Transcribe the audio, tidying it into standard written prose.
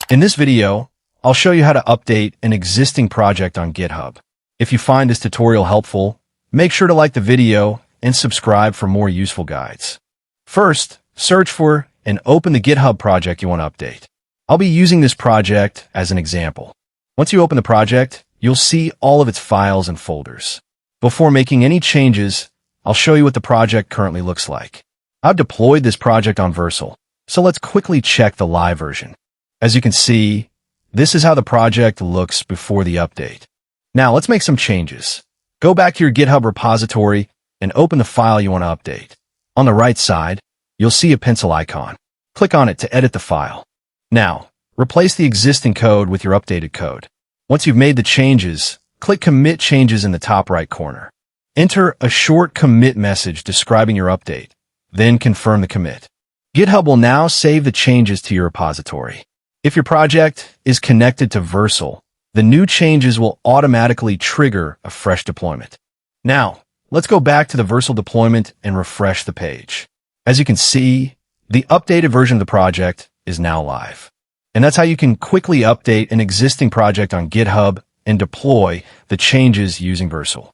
In this video, I'll show you how to update an existing project on GitHub. If you find this tutorial helpful, make sure to like the video and subscribe for more useful guides. First, search for and open the GitHub project you want to update. I'll be using this project as an example. Once you open the project, you'll see all of its files and folders. Before making any changes, I'll show you what the project currently looks like. I've deployed this project on Vercel, so let's quickly check the live version. As you can see, this is how the project looks before the update. Now let's make some changes. Go back to your GitHub repository and open the file you want to update. On the right side, you'll see a pencil icon. Click on it to edit the file. Now, replace the existing code with your updated code. Once you've made the changes, click Commit Changes in the top right corner. Enter a short commit message describing your update, then confirm the commit. GitHub will now save the changes to your repository. If your project is connected to Vercel, the new changes will automatically trigger a fresh deployment. Now, let's go back to the Vercel deployment and refresh the page. As you can see, the updated version of the project is now live. And that's how you can quickly update an existing project on GitHub and deploy the changes using Vercel.